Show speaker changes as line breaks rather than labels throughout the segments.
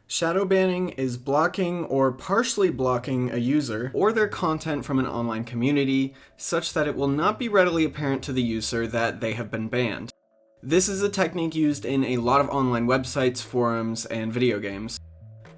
Shadowbanning is blocking or partially blocking a user or their content from an online community such that it will not be readily apparent to the user that they have been banned. This is a technique used in a lot of online websites, forums, and video games.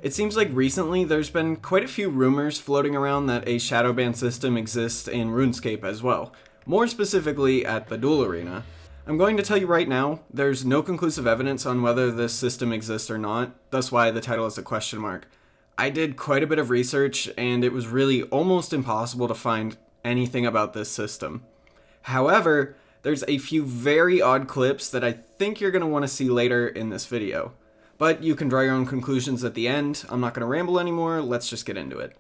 It seems like recently there's been quite a few rumors floating around that a shadowban system exists in RuneScape as well, more specifically at the Duel Arena. I'm going to tell you right now, there's no conclusive evidence on whether this system exists or not, that's why the title is a question mark. I did quite a bit of research, and it was really almost impossible to find anything about this system. However, there's a few very odd clips that I think you're going to want to see later in this video. But you can draw your own conclusions at the end. I'm not going to ramble anymore, let's just get into it.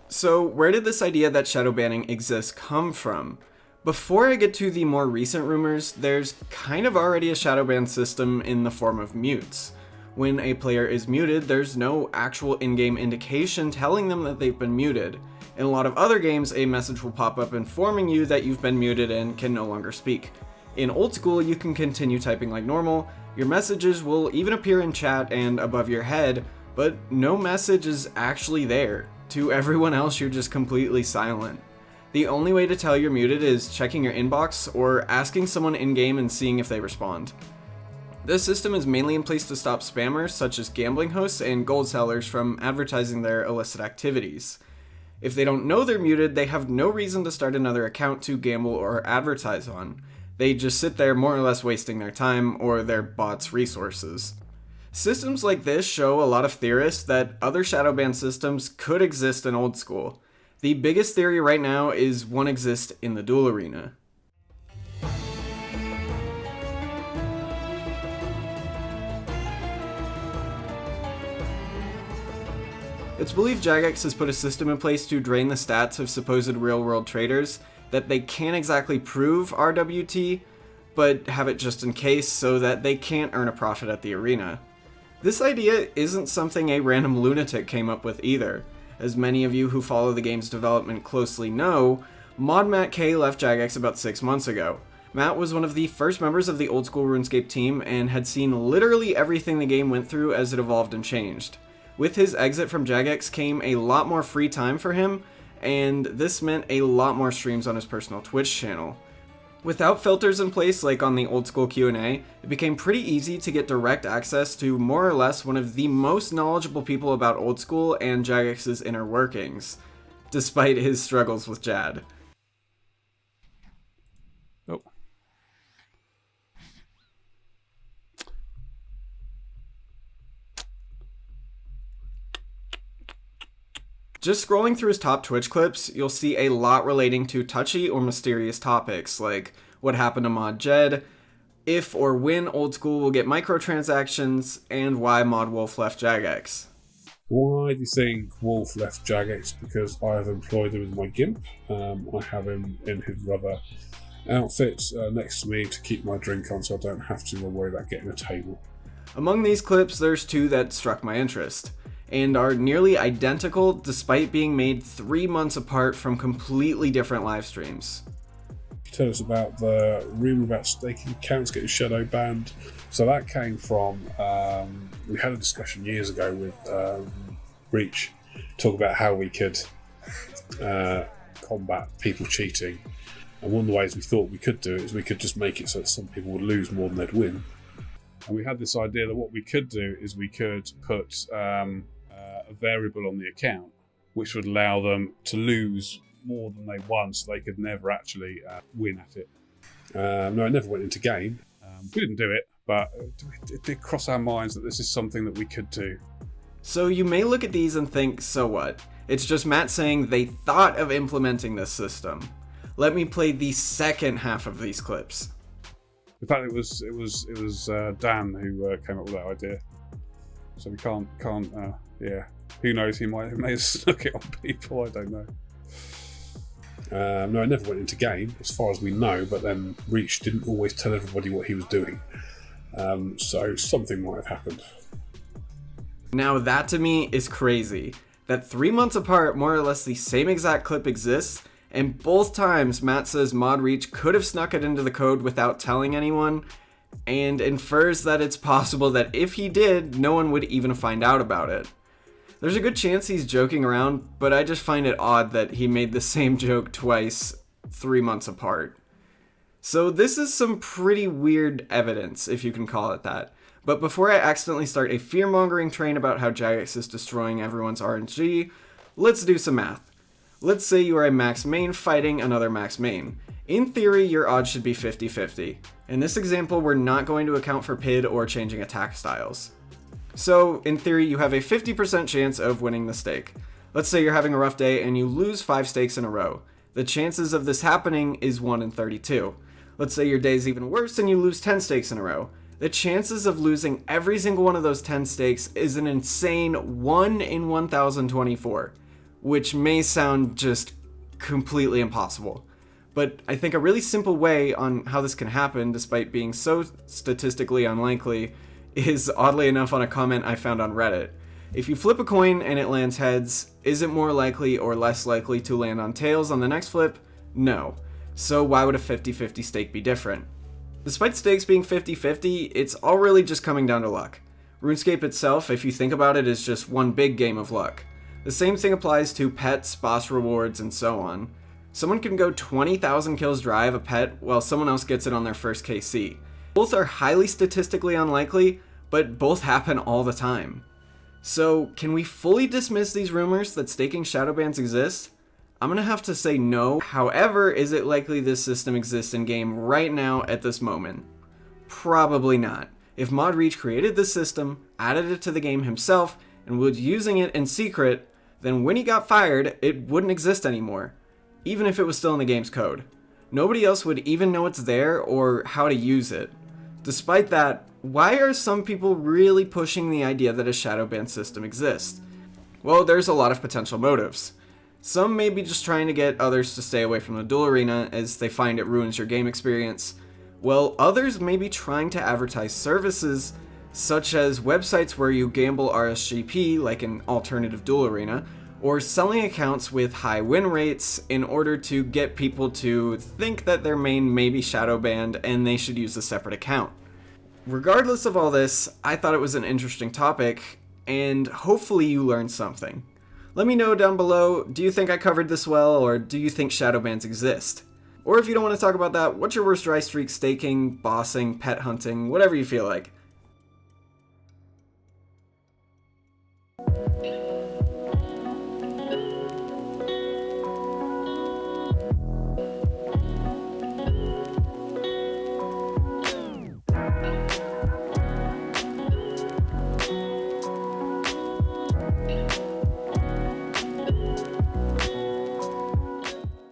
So, where did this idea that shadowbanning exists come from? Before I get to the more recent rumors, there's kind of already a shadowban system in the form of mutes. When a player is muted, there's no actual in-game indication telling them that they've been muted. In a lot of other games, a message will pop up informing you that you've been muted and can no longer speak. In old school, you can continue typing like normal, your messages will even appear in chat and above your head, but no message is actually there. To everyone else, you're just completely silent. The only way to tell you're muted is checking your inbox or asking someone in-game and seeing if they respond. This system is mainly in place to stop spammers such as gambling hosts and gold sellers from advertising their illicit activities. If they don't know they're muted, they have no reason to start another account to gamble or advertise on. They just sit there more or less wasting their time or their bot's resources. Systems like this show a lot of theorists that other shadowban systems could exist in old school. The biggest theory right now is one exists in the Duel Arena. It's believed Jagex has put a system in place to drain the stats of supposed real-world traders that they can't exactly prove RWT, but have it just in case so that they can't earn a profit at the arena. This idea isn't something a random lunatic came up with either. As many of you who follow the game's development closely know, Mod Matt K left Jagex about 6 months ago. Matt was one of the first members of the old school RuneScape team and had seen literally everything the game went through as it evolved and changed. With his exit from Jagex came a lot more free time for him, and this meant a lot more streams on his personal Twitch channel. Without filters in place like on the old school Q&A, it became pretty easy to get direct access to more or less one of the most knowledgeable people about old school and Jagex's inner workings, despite his struggles with Jad.
Oh.
Just scrolling through his top Twitch clips, you'll see a lot relating to touchy or mysterious topics, like what happened to Mod Jed, if or when Old School will get microtransactions, and why Mod Wolf left Jagex.
Why do you think Wolf left Jagex? Because I have employed him as my gimp. I have him in his rubber outfit next to me to keep my drink on so I don't have to worry about getting a table.
Among these clips, there's two that struck my interest, and are nearly identical despite being made 3 months apart from completely different live streams.
Tell us about the rumour about staking accounts getting shadow banned. So that came from, we had a discussion years ago with Reach, talk about how we could combat people cheating. And one of the ways we thought we could do it is we could just make it so that some people would lose more than they'd win. And we had this idea that what we could do is we could put a variable on the account which would allow them to lose more than they won, so they could never actually win at it. No, it never went into game. We didn't do it, but it did cross our minds that this is something that we could do.
So you may look at these and think, so what? It's just Matt saying they thought of implementing this system. Let me play the second half of these clips.
In fact, it was Dan who came up with that idea. So we can't, yeah. Who knows? He may have snuck it on people. I don't know. No, it never went into game, as far as we know. But then Reach didn't always tell everybody what he was doing. So something might have happened.
Now that to me is crazy. That 3 months apart, more or less the same exact clip exists, and both times Matt says Mod Reach could have snuck it into the code without telling anyone. and infers that it's possible that if he did, no one would even find out about it. There's a good chance he's joking around, but I just find it odd that he made the same joke twice, 3 months apart. So this is some pretty weird evidence, if you can call it that. But before I accidentally start a fear-mongering train about how Jagex is destroying everyone's RNG, let's do some math. Let's say you are a max main fighting another max main. In theory, your odds should be 50-50. In this example, we're not going to account for PID or changing attack styles. So, in theory, you have a 50% chance of winning the stake. Let's say you're having a rough day and you lose 5 stakes in a row. The chances of this happening is 1 in 32. Let's say your day is even worse and you lose 10 stakes in a row. The chances of losing every single one of those 10 stakes is an insane 1 in 1024, which may sound just completely impossible. But I think a really simple way on how this can happen, despite being so statistically unlikely, is oddly enough on a comment I found on Reddit. If you flip a coin and it lands heads, is it more likely or less likely to land on tails on the next flip? No. So why would a 50-50 stake be different? Despite stakes being 50-50, it's all really just coming down to luck. RuneScape itself, if you think about it, is just one big game of luck. The same thing applies to pets, boss rewards, and so on. Someone can go 20,000 kills drive a pet while someone else gets it on their first KC. Both are highly statistically unlikely, but both happen all the time. So, can we fully dismiss these rumors that staking shadowbans exist? I'm gonna have to say no. However, is it likely this system exists in game right now at this moment? Probably not. If ModReach created this system, added it to the game himself, and was using it in secret, then when he got fired, it wouldn't exist anymore, even if it was still in the game's code. Nobody else would even know it's there or how to use it. Despite that, why are some people really pushing the idea that a shadowban system exists? Well, there's a lot of potential motives. Some may be just trying to get others to stay away from the duel arena as they find it ruins your game experience, while others may be trying to advertise services such as websites where you gamble RSGP like an alternative duel arena, or selling accounts with high win rates in order to get people to think that their main may be shadowbanned and they should use a separate account. Regardless of all this, I thought it was an interesting topic, and hopefully you learned something. Let me know down below, do you think I covered this well, or do you think shadowbans exist? Or if you don't want to talk about that, what's your worst dry streak staking, bossing, pet hunting, whatever you feel like.